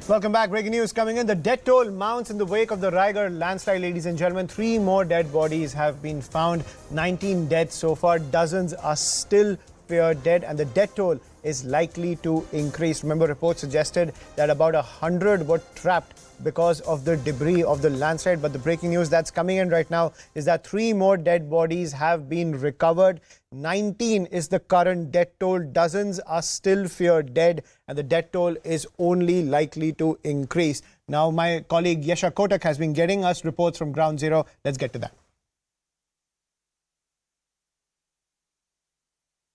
Welcome back. Breaking news coming in. The death toll mounts in the wake of the Raigad landslide, ladies and gentlemen. 3 more dead bodies have been found. 19 deaths so far. Dozens are still feared dead, and the death toll is likely to increase. Remember, reports suggested that about 100 were trapped because of the debris of the landslide. But the breaking news that's coming in right now is that 3 more dead bodies have been recovered. 19 is the current death toll. Dozens are still feared dead, and the death toll is only likely to increase. Now, my colleague Yasha Kotak has been getting us reports from Ground Zero. Let's get to that.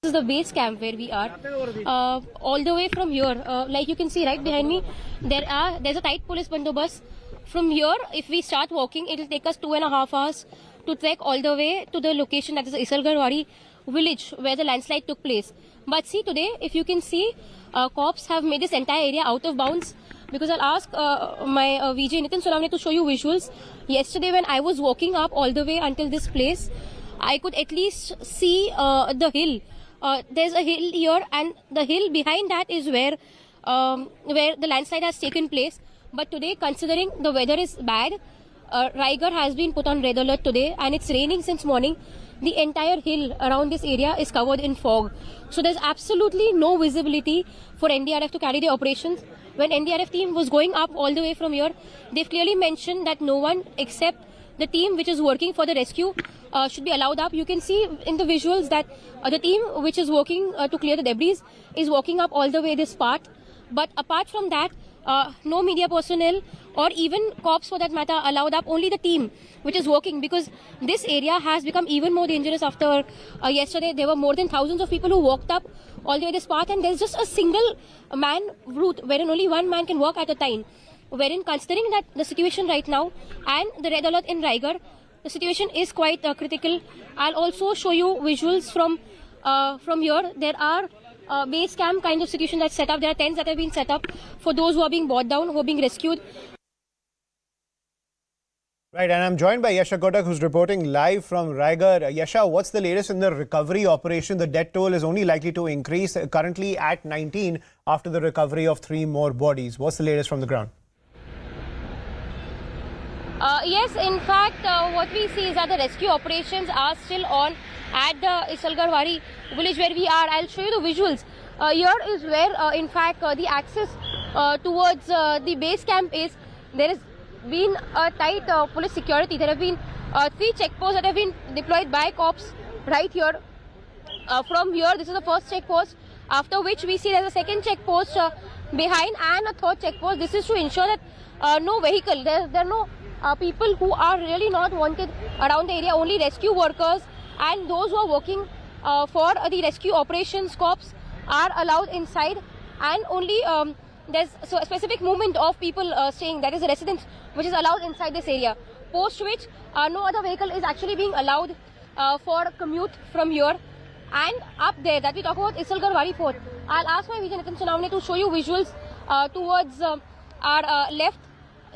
This is the base camp where we are. All the way from here, like you can see right behind me, there's a tight police bandobast. From here, if we start walking, it will take us 2.5 hours to trek all the way to the location, that is Isalgarwadi village where the landslide took place. But see, today, if you can see, cops have made this entire area out of bounds, because I'll ask my VJ Nitin Solavne to show you visuals. Yesterday when I was walking up all the way until this place, I could at least see the hill. There's a hill here, and the hill behind that is where the landslide has taken place. But today, considering the weather is bad, Raigad has been put on red alert today, and it's raining since morning. The entire hill around this area is covered in fog. So there's absolutely no visibility for NDRF to carry their operations. When NDRF team was going up all the way from here, they've clearly mentioned that no one except the team which is working for the rescue should be allowed up. You can see in the visuals that the team which is working to clear the debris is walking up all the way this part. But apart from that, no media personnel or even cops for that matter allowed up, only the team which is working, because this area has become even more dangerous after yesterday. There were more than thousands of people who walked up all the way this path, and there's just a single man route wherein only one man can walk at a time. Wherein, considering that the situation right now and the red alert in Raigad, the situation is quite critical. I'll also show you visuals from here. There are base camp kind of situation that's set up. There are tents that have been set up for those who are being brought down, who are being rescued. Right, and I'm joined by Yasha Kotak, who's reporting live from Raigad. Yasha, what's the latest in the recovery operation? The death toll is only likely to increase, currently at 19 after the recovery of 3 more bodies. What's the latest from the ground? Yes, in fact, what we see is that the rescue operations are still on at the Isalgarwadi village where we are. I'll show you the visuals. Here is where, in fact, the access towards the base camp is. There has been a tight police security. There have been 3 checkposts that have been deployed by cops right here. From here, this is the first checkpost, after which we see there's a second checkpost behind and a third checkpost. This is to ensure that no vehicle, there are no people who are really not wanted around the area. Only rescue workers and those who are working for the rescue operations cops are allowed inside, and only there's a specific movement of people staying, that is the residents, which is allowed inside this area. Post which no other vehicle is actually being allowed for commute from here. And up there that we talk about Isalgarwadi Fort, I'll ask my VJ Nitin Solavne to show you visuals towards our left.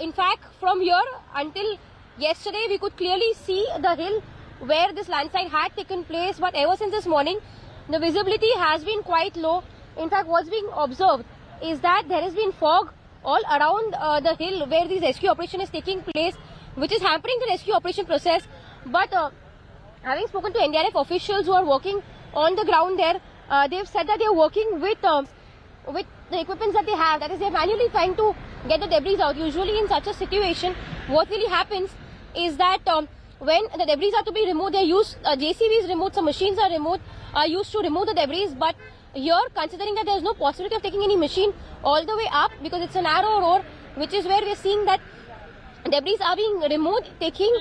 In fact, from here until yesterday, we could clearly see the hill where this landslide had taken place. But ever since this morning, the visibility has been quite low. In fact, what's being observed is that there has been fog all around the hill where this rescue operation is taking place, which is hampering the rescue operation process. But having spoken to NDRF officials who are working on the ground there, they've said that they're working with the equipment that they have. That is, they're manually trying to get the debris out. Usually in such a situation, what really happens is that when the debris are to be removed, they use JCBs removed, some machines are removed, used to remove the debris. But here, considering that there's no possibility of taking any machine all the way up, because it's a narrow road, which is where we're seeing that debris are being removed, taking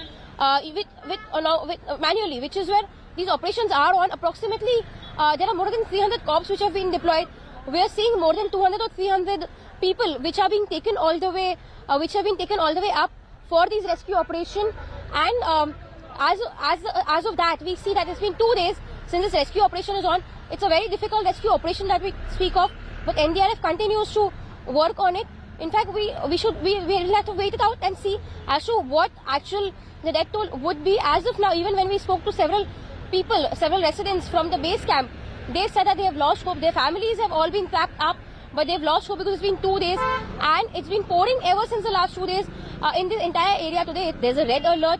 manually, which is where these operations are on. Approximately, there are more than 300 cops which have been deployed. We are seeing more than 200 or 300 people which are being taken all the way, up for these rescue operation. And as of that, we see that it's been 2 days since this rescue operation is on. It's a very difficult rescue operation that we speak of, but NDRF continues to work on it. In fact, we will have to wait it out and see as to what the death toll would be. As of now, even when we spoke to several residents from the base camp, they said that they have lost hope. Their families have all been trapped up but they've lost hope because it's been 2 days and it's been pouring ever since the last 2 days in this entire area. Today there's a red alert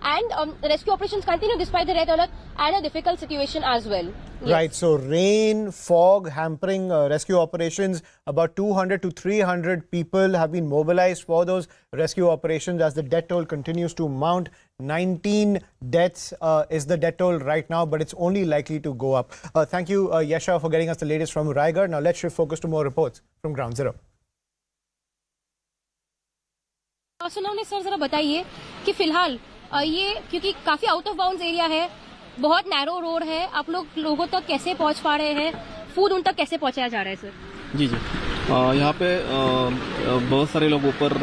and rescue operations continue despite the red alert and a difficult situation as well. Yes. Right, so rain, fog hampering rescue operations. About 200 to 300 people have been mobilized for those rescue operations as the death toll continues to mount. 19 deaths is the death toll right now, but it's only likely to go up. Thank you, Yasha, for getting us the latest from Raigad. Now let's shift focus to more reports from Ground Zero. सुनाने sir जरा बताइए कि फिलहाल ये क्योंकि काफी out of bounds area है, बहुत नैरो रोड है, आप लोगों तक कैसे पहुंच पा रहे हैं, फूड उन तक कैसे पहुंचाया जा रहा है सर? जी यहाँ पे बहुत सारे लोग ऊपर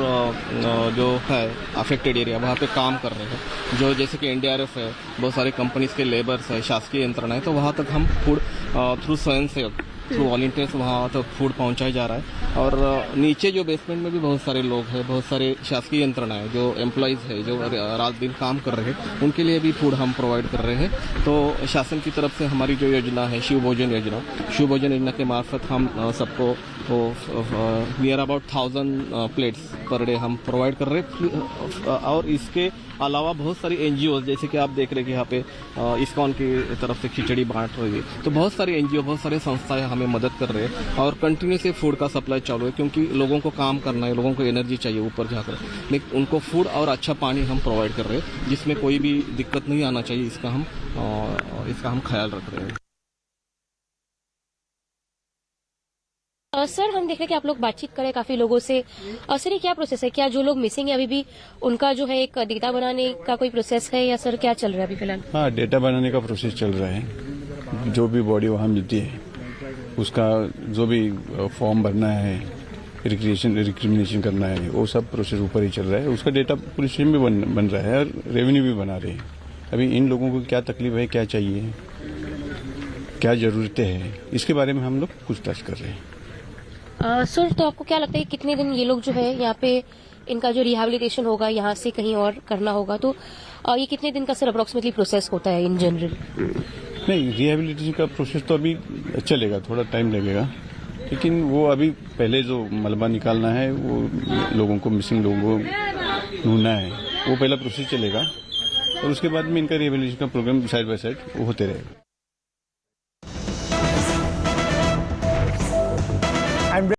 जो है अफेक्टेड एरिया वहाँ पे काम कर रहे हैं, जो जैसे कि NDRF है, बहुत सारे कंपनीज के लेबर्स है, शासकीय यंत्रणा है, तो वहाँ तक हम फूड थ्रू स्वयंसेवक थ्रू वॉलंटियर्स वहाँ तक फूड पहुँचाया जा रहा है। और नीचे जो बेसमेंट में भी बहुत सारे लोग हैं, बहुत सारे शासकीय यंत्रणा है, जो एम्प्लॉयज़ है, जो रात दिन काम कर रहे हैं, उनके लिए भी फूड हम प्रोवाइड कर रहे हैं। तो शासन की तरफ से हमारी जो योजना है शिव भोजन योजना के मार्फत हम सबको near about 1000 plates per day हम प्रोवाइड कर रहे हैं। और इसके अलावा बहुत सारी NGOs जैसे कि आप देख रहे हैं कि यहाँ पे इस्कॉन की तरफ से खिचड़ी बांट रही है, तो बहुत सारे NGO, बहुत सारे संस्थाएं हमें मदद कर रहे हैं और कंटिन्यू से फूड का सप्लाई चालू है, क्योंकि लोगों को काम करना है, लोगों को एनर्जी चाहिए ऊपर जाकर, लेकिन उनको फूड और अच्छा पानी हम प्रोवाइड कर रहे हैं, जिसमें कोई भी दिक्कत नहीं आना चाहिए, इसका हम ख्याल रख रहे हैं। सर हम देख रहे हैं कि आप लोग बातचीत करें काफी लोगों से। सर ये क्या प्रोसेस है, क्या जो लोग मिसिंग है अभी भी उनका जो है एक डेटा बनाने का कोई प्रोसेस है या सर क्या चल रहा है अभी फिलहाल? हाँ, डेटा बनाने का प्रोसेस चल रहा है। जो भी बॉडी वहाँ मिलती है उसका जो भी फॉर्म भरना है, रिक्रिमिनेशन करना है, वो सब प्रोसेस ऊपर ही चल रहा है। उसका डेटा पुलिस स्टेशन में बन रहा है और रेवेन्यू भी बना रहे हैं। अभी इन लोगों को क्या तकलीफ है, क्या चाहिए, क्या जरूरतें हैं, इसके बारे में हम लोग पूछताछ कर रहे हैं। सर तो आपको क्या लगता है कितने दिन ये लोग जो है यहाँ पे इनका जो रिहेबिलिटेशन होगा यहाँ से कहीं और करना होगा, तो ये कितने दिन का सर अप्रोक्सीमेटली प्रोसेस होता है इन जनरल? नहीं, रिहेबिलिटेशन का प्रोसेस तो अभी चलेगा, थोड़ा टाइम लगेगा, लेकिन वो अभी पहले जो मलबा निकालना है, वो लोगों को, मिसिंग लोगों को ढूंढना है, वो पहला प्रोसेस चलेगा और उसके बाद में इनका रिहेबिलिटेशन का प्रोग्राम साइड बाय साइड होते रहेगा।